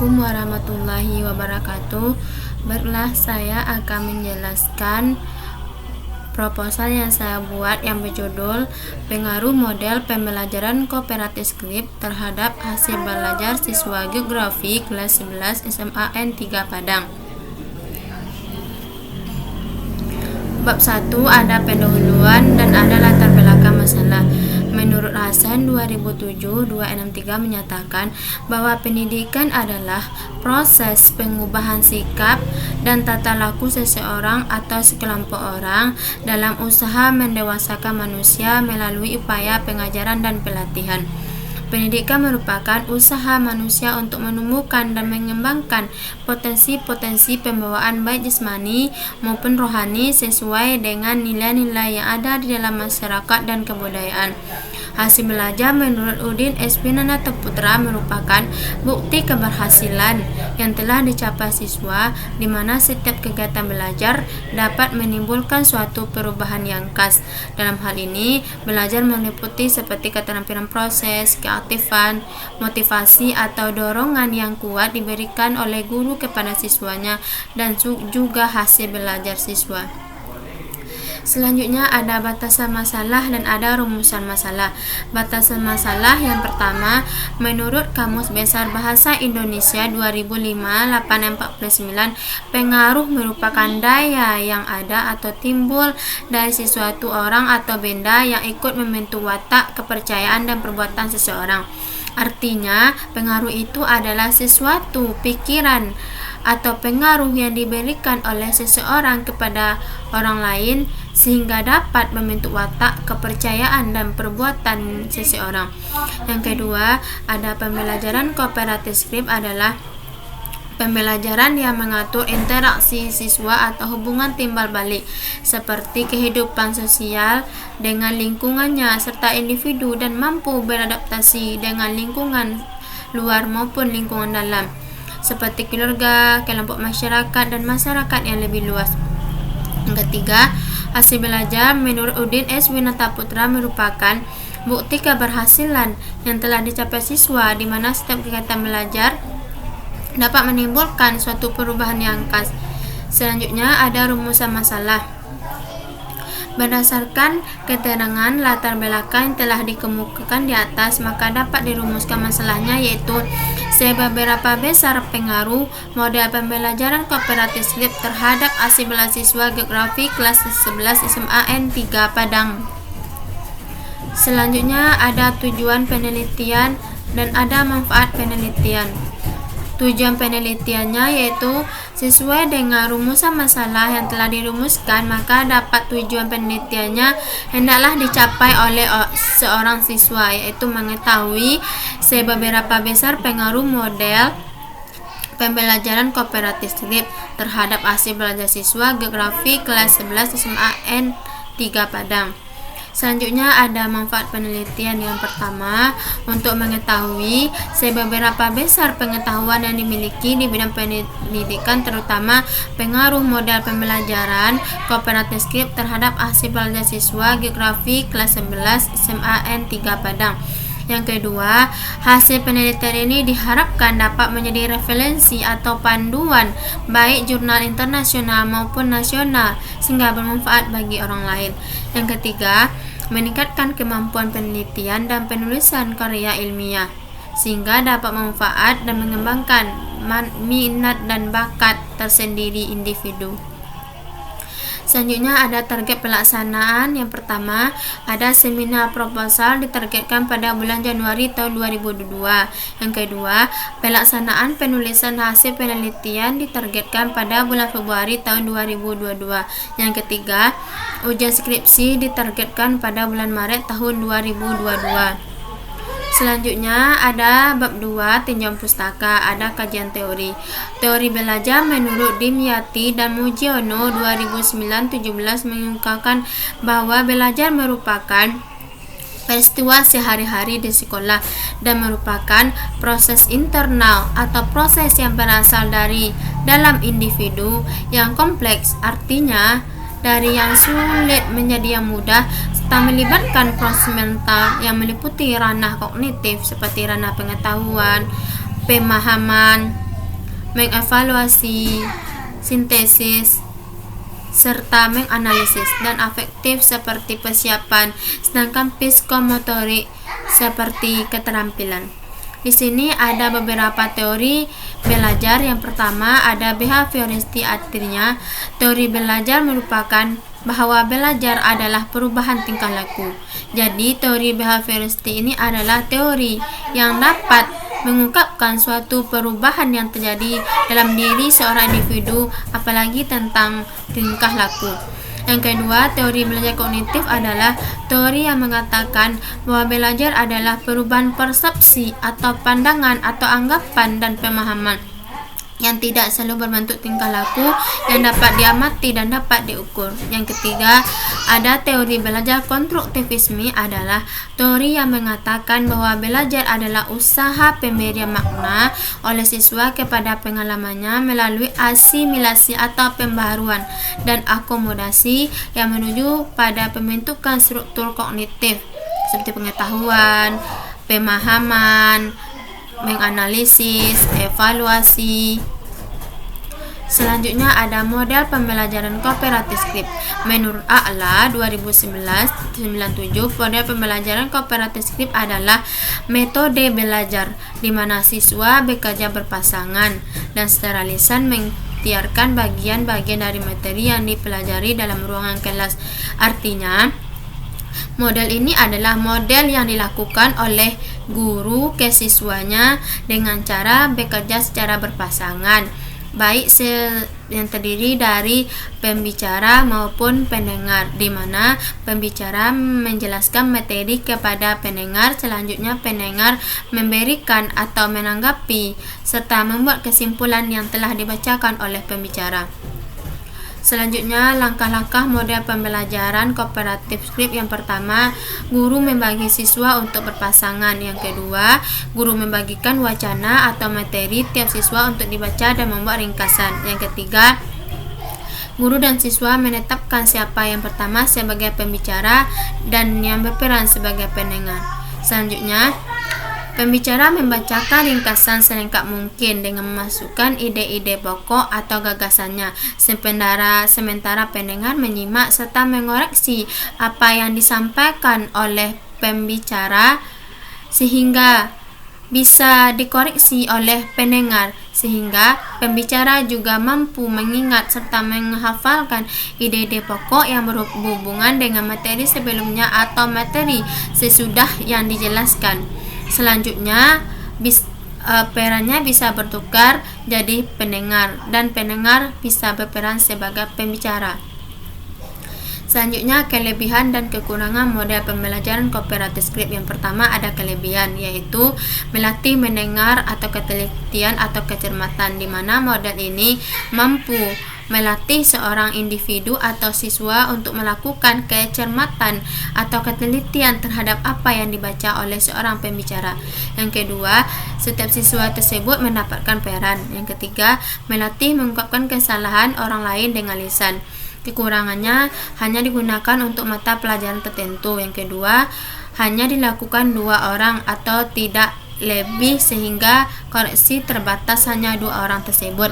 Assalamualaikum warahmatullahi wabarakatuh. Baiklah, saya akan menjelaskan proposal yang saya buat yang berjudul Pengaruh Model Pembelajaran Kooperatif Skrip terhadap hasil belajar siswa Geografi kelas 11 SMA N3 Padang. Bab 1 ada pendahuluan dan ada latar belakang masalah. Menurut Hasan 2007-263 menyatakan bahwa pendidikan adalah proses pengubahan sikap dan tata laku seseorang atau sekelompok orang dalam usaha mendewasakan manusia melalui upaya pengajaran dan pelatihan. Pendidikan merupakan usaha manusia untuk menemukan dan mengembangkan potensi-potensi pembawaan baik jasmani maupun rohani sesuai dengan nilai-nilai yang ada di dalam masyarakat dan kebudayaan. Hasil belajar menurut Udin S. Winanata Putra merupakan bukti keberhasilan yang telah dicapai siswa di mana setiap kegiatan belajar dapat menimbulkan suatu perubahan yang khas. Dalam hal ini, belajar meliputi seperti keterampilan proses, keaktifan, motivasi atau dorongan yang kuat diberikan oleh guru kepada siswanya dan juga hasil belajar siswa. Selanjutnya ada batasan masalah dan ada rumusan masalah. Batasan masalah yang pertama, menurut Kamus Besar Bahasa Indonesia 2005-849, pengaruh merupakan daya yang ada atau timbul dari sesuatu orang atau benda yang ikut membentuk watak, kepercayaan dan perbuatan seseorang. Artinya, pengaruh itu adalah sesuatu pikiran atau pengaruh yang diberikan oleh seseorang kepada orang lain sehingga dapat membentuk watak, kepercayaan dan perbuatan seseorang. Yang kedua, ada pembelajaran kooperatif skrip adalah pembelajaran yang mengatur interaksi siswa atau hubungan timbal balik seperti kehidupan sosial dengan lingkungannya serta individu dan mampu beradaptasi dengan lingkungan luar maupun lingkungan dalam seperti keluarga, kelompok masyarakat dan masyarakat yang lebih luas. Yang ketiga, hasil belajar menurut Udin S. Winanata Putra merupakan bukti keberhasilan yang telah dicapai siswa di mana setiap kegiatan belajar dapat menimbulkan suatu perubahan yang khas. Selanjutnya ada rumusan masalah. Berdasarkan keterangan latar belakang yang telah dikemukakan di atas, maka dapat dirumuskan masalahnya yaitu seberapa besar pengaruh model pembelajaran kooperatif skrip terhadap hasil belajar siswa Geografi kelas 11 SMA N3 Padang. Selanjutnya ada tujuan penelitian dan ada manfaat penelitian. Tujuan penelitiannya yaitu sesuai dengan rumusan masalah yang telah dirumuskan, maka dapat tujuan penelitiannya hendaklah dicapai oleh seorang siswa, yaitu mengetahui seberapa besar pengaruh model pembelajaran kooperatif skrip terhadap hasil belajar siswa Geografi kelas 11 SMA N3 Padang. Selanjutnya ada manfaat penelitian. Yang pertama, untuk mengetahui seberapa besar pengetahuan yang dimiliki di bidang pendidikan terutama pengaruh model pembelajaran kooperatif skrip terhadap hasil belajar siswa Geografi kelas 11 SMA N3 Padang. Yang kedua, hasil penelitian ini diharapkan dapat menjadi referensi atau panduan baik jurnal internasional maupun nasional sehingga bermanfaat bagi orang lain. Yang ketiga, meningkatkan kemampuan penelitian dan penulisan karya ilmiah sehingga dapat manfaat dan mengembangkan minat dan bakat tersendiri individu. Selanjutnya ada target pelaksanaan. Yang pertama, ada seminar proposal ditargetkan pada bulan Januari tahun 2022. Yang kedua, pelaksanaan penulisan hasil penelitian ditargetkan pada bulan Februari tahun 2022. Yang ketiga, ujian skripsi ditargetkan pada bulan Maret tahun 2022. Selanjutnya ada bab 2 tinjauan pustaka, ada kajian teori. Teori belajar menurut Dimyati dan Mujiono 2009-17 mengungkapkan bahwa belajar merupakan peristiwa sehari-hari di sekolah dan merupakan proses internal atau proses yang berasal dari dalam individu yang kompleks, artinya dari yang sulit menjadi yang mudah serta melibatkan proses mental yang meliputi ranah kognitif seperti ranah pengetahuan, pemahaman, mengevaluasi, sintesis, serta menganalisis, dan afektif seperti persiapan, sedangkan psikomotorik seperti keterampilan. Di sini ada beberapa teori belajar. Yang pertama ada behavioristik, artinya teori belajar merupakan bahwa belajar adalah perubahan tingkah laku. Jadi teori behavioristik ini adalah teori yang dapat mengungkapkan suatu perubahan yang terjadi dalam diri seorang individu, apalagi tentang tingkah laku. Yang kedua, teori belajar kognitif adalah teori yang mengatakan bahwa belajar adalah perubahan persepsi atau pandangan atau anggapan dan pemahaman yang tidak selalu berbentuk tingkah laku yang dapat diamati dan dapat diukur. Yang ketiga, ada teori belajar konstruktivisme adalah teori yang mengatakan bahwa belajar adalah usaha pemberian makna oleh siswa kepada pengalamannya melalui asimilasi atau pembaharuan dan akomodasi yang menuju pada pembentukan struktur kognitif seperti pengetahuan, pemahaman, menganalisis, evaluasi. Selanjutnya ada model pembelajaran kooperatif skrip. Menurut A'la 2019-97, model pembelajaran kooperatif skrip adalah metode belajar di mana siswa bekerja berpasangan dan secara lisan mengikhtiarkan bagian-bagian dari materi yang dipelajari dalam ruangan kelas. Artinya, model ini adalah model yang dilakukan oleh guru ke siswanya dengan cara bekerja secara berpasangan, baik yang terdiri dari pembicara maupun pendengar, di mana pembicara menjelaskan materi kepada pendengar, selanjutnya pendengar memberikan atau menanggapi serta membuat kesimpulan yang telah dibacakan oleh pembicara. Selanjutnya, langkah-langkah model pembelajaran kooperatif skrip. Yang pertama, guru membagi siswa untuk berpasangan. Yang kedua, guru membagikan wacana atau materi tiap siswa untuk dibaca dan membuat ringkasan. Yang ketiga, guru dan siswa menetapkan siapa yang pertama sebagai pembicara dan yang berperan sebagai pendengar. Selanjutnya, pembicara membacakan ringkasan selengkap mungkin dengan memasukkan ide-ide pokok atau gagasannya, sementara pendengar menyimak serta mengoreksi apa yang disampaikan oleh pembicara sehingga bisa dikoreksi oleh pendengar, sehingga pembicara juga mampu mengingat serta menghafalkan ide-ide pokok yang berhubungan dengan materi sebelumnya atau materi sesudah yang dijelaskan. Selanjutnya, perannya bisa bertukar jadi pendengar dan pendengar bisa berperan sebagai pembicara. Selanjutnya, kelebihan dan kekurangan model pembelajaran kooperatif skrip. Yang pertama ada kelebihan, yaitu melatih mendengar atau ketelitian atau kecermatan, di mana model ini mampu melatih seorang individu atau siswa untuk melakukan kecermatan atau ketelitian terhadap apa yang dibaca oleh seorang pembicara. Yang kedua, setiap siswa tersebut mendapatkan peran. Yang ketiga, melatih mengungkapkan kesalahan orang lain dengan lisan. Kekurangannya hanya digunakan untuk mata pelajaran tertentu. Yang kedua, hanya dilakukan 2 orang atau tidak lebih, sehingga koreksi terbatas hanya 2 orang tersebut.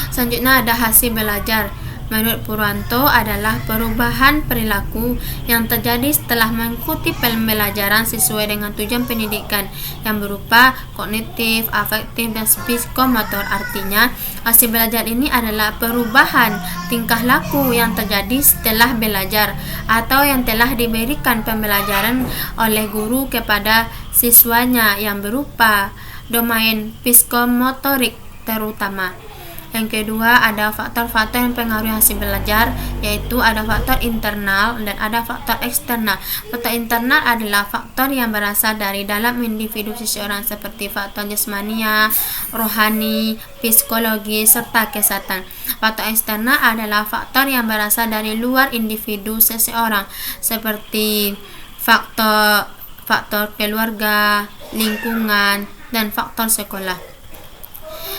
Selanjutnya ada hasil belajar. Menurut Purwanto adalah perubahan perilaku yang terjadi setelah mengikuti pembelajaran sesuai dengan tujuan pendidikan yang berupa kognitif, afektif, dan psikomotor. Artinya, hasil belajar ini adalah perubahan tingkah laku yang terjadi setelah belajar atau yang telah diberikan pembelajaran oleh guru kepada siswanya yang berupa domain psikomotorik terutama. Yang kedua, ada faktor-faktor yang mempengaruhi hasil belajar, yaitu ada faktor internal dan ada faktor eksternal. Faktor internal adalah faktor yang berasal dari dalam individu seseorang seperti faktor jasmania, rohani, psikologi, serta kesehatan. Faktor eksternal adalah faktor yang berasal dari luar individu seseorang seperti faktor keluarga, lingkungan, dan faktor sekolah.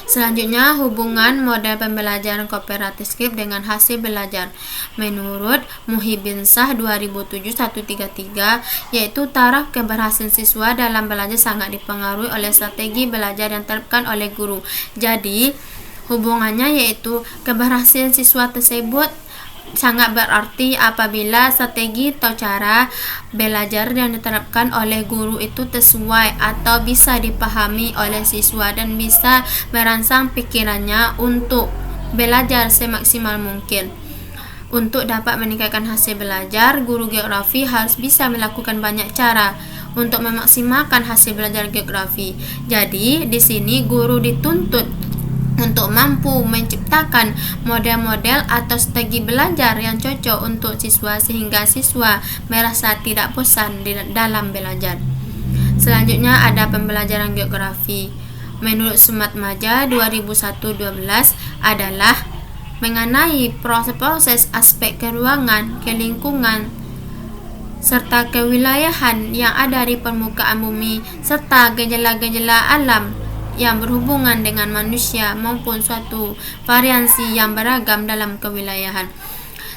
Selanjutnya, hubungan model pembelajaran kooperatif skrip dengan hasil belajar. Menurut Muhyiddin Shah 2007-133, yaitu taraf keberhasilan siswa dalam belajar sangat dipengaruhi oleh strategi belajar yang diterapkan oleh guru. Jadi, hubungannya yaitu keberhasilan siswa tersebut sangat berarti apabila strategi atau cara belajar yang diterapkan oleh guru itu sesuai atau bisa dipahami oleh siswa dan bisa merangsang pikirannya untuk belajar semaksimal mungkin. Untuk dapat meningkatkan hasil belajar, guru geografi harus bisa melakukan banyak cara untuk memaksimalkan hasil belajar geografi. Jadi, di sini guru dituntut untuk mampu menciptakan model-model atau strategi belajar yang cocok untuk siswa sehingga siswa merasa tidak bosan dalam belajar. Selanjutnya ada pembelajaran geografi. Menurut Sumatmaja 2001-12 adalah mengenai proses-proses aspek keruangan, kelingkungan, serta kewilayahan yang ada di permukaan bumi serta gejala-gejala alam yang berhubungan dengan manusia maupun suatu variasi yang beragam dalam kewilayahan.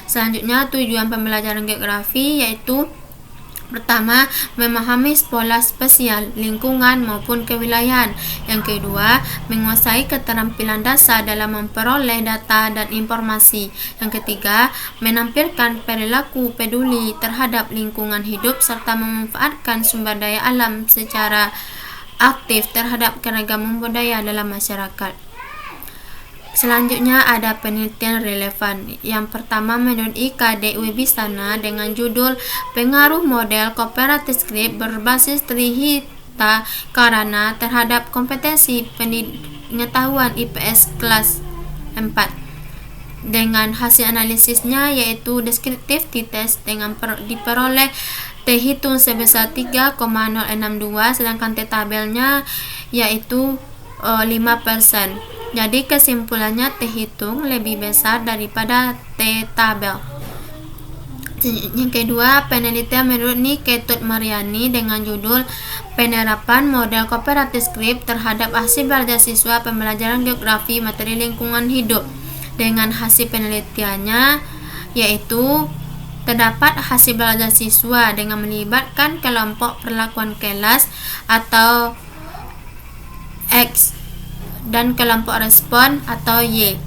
Selanjutnya, tujuan pembelajaran geografi yaitu pertama, memahami pola spasial, lingkungan maupun kewilayahan. Yang kedua, menguasai keterampilan dasar dalam memperoleh data dan informasi. Yang ketiga, menampilkan perilaku peduli terhadap lingkungan hidup serta memanfaatkan sumber daya alam secara aktif terhadap keragaman budaya dalam masyarakat. Selanjutnya ada penelitian relevan. Yang pertama menurut IKD Wibisana dengan judul Pengaruh Model Kooperatif Skrip berbasis Trihita Karana terhadap kompetensi pengetahuan IPS kelas 4. Dengan hasil analisisnya yaitu deskriptif test dengan diperoleh T hitung sebesar 3,062 sedangkan T tabelnya yaitu 5%. Jadi kesimpulannya T hitung lebih besar daripada T tabel. Yang kedua, penelitian menurut Ketut Mariani dengan judul Penerapan Model Kooperatif Skrip terhadap hasil belajar siswa pembelajaran geografi materi lingkungan hidup. Dengan hasil penelitiannya yaitu terdapat hasil belajar siswa dengan melibatkan kelompok perlakuan kelas atau X dan kelompok respon atau Y.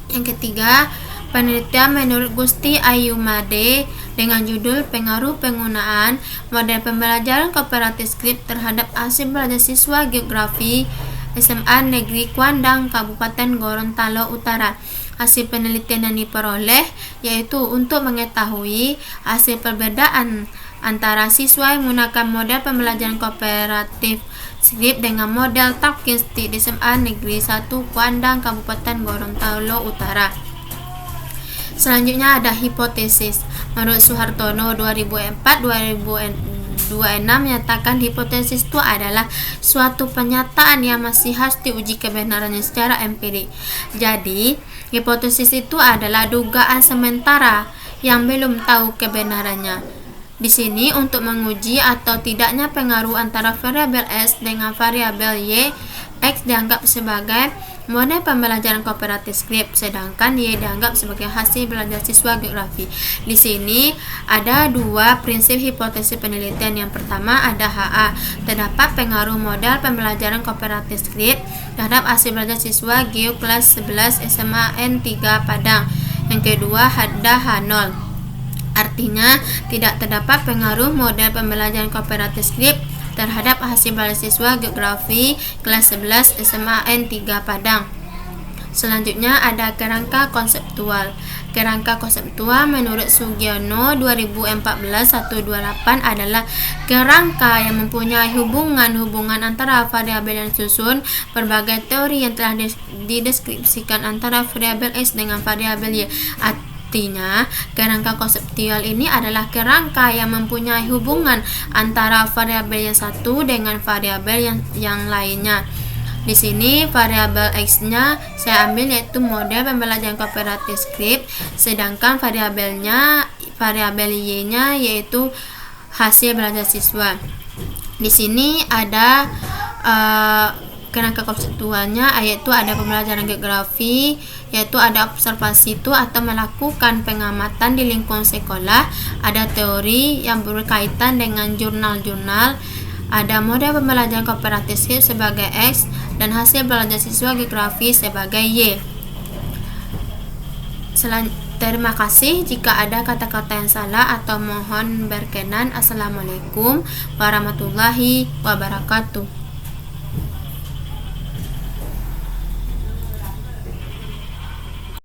Yang ketiga, penelitian menurut Gusti Ayyumade dengan judul Pengaruh Penggunaan Model Pembelajaran Kooperatif Skrip terhadap hasil belajar siswa geografi SMA Negeri Kuandang, Kabupaten Gorontalo Utara. Hasil penelitian yang diperoleh yaitu untuk mengetahui hasil perbedaan antara siswa yang menggunakan model pembelajaran kooperatif skrip dengan model Talking Stick di SMA Negeri 1 Kuandang, Kabupaten Gorontalo Utara. Selanjutnya ada hipotesis. Menurut Suhartono 2004-2026 menyatakan hipotesis itu adalah suatu pernyataan yang masih harus diuji kebenarannya secara empirik. Jadi, hipotesis itu adalah dugaan sementara yang belum tahu kebenarannya. Di sini untuk menguji atau tidaknya pengaruh antara variabel X dengan variabel Y, X dianggap sebagai model pembelajaran kooperatif skrip, sedangkan Y dianggap sebagai hasil belajar siswa geografi. Di sini ada dua prinsip hipotesis penelitian. Yang pertama ada HA, terdapat pengaruh model pembelajaran kooperatif skrip terhadap hasil belajar siswa Geo kelas 11 SMA N3 Padang. Yang kedua ada H0, artinya tidak terdapat pengaruh model pembelajaran kooperatif skrip terhadap hasil belajar siswa geografi kelas 11 SMA N3 Padang. Selanjutnya ada kerangka konseptual. Kerangka konseptual menurut Sugiono 2014-128 adalah kerangka yang mempunyai hubungan antara variabel yang disusun berbagai teori yang telah dideskripsikan antara variabel X dengan variabel Y. Artinya, kerangka konseptual ini adalah kerangka yang mempunyai hubungan antara variabel yang satu dengan variabel yang lainnya. Di sini variabel X-nya saya ambil yaitu model pembelajaran kooperatif skrip, sedangkan variabel Y-nya yaitu hasil belajar siswa. Di sini ada kerangka konseptualnya yaitu ada pembelajaran geografi, yaitu ada observasi itu atau melakukan pengamatan di lingkungan sekolah, ada teori yang berkaitan dengan jurnal-jurnal, ada model pembelajaran kooperatif sebagai X, dan hasil belajar siswa geografi sebagai Y. Terima kasih. Jika ada kata-kata yang salah atau mohon berkenan. Assalamualaikum warahmatullahi wabarakatuh.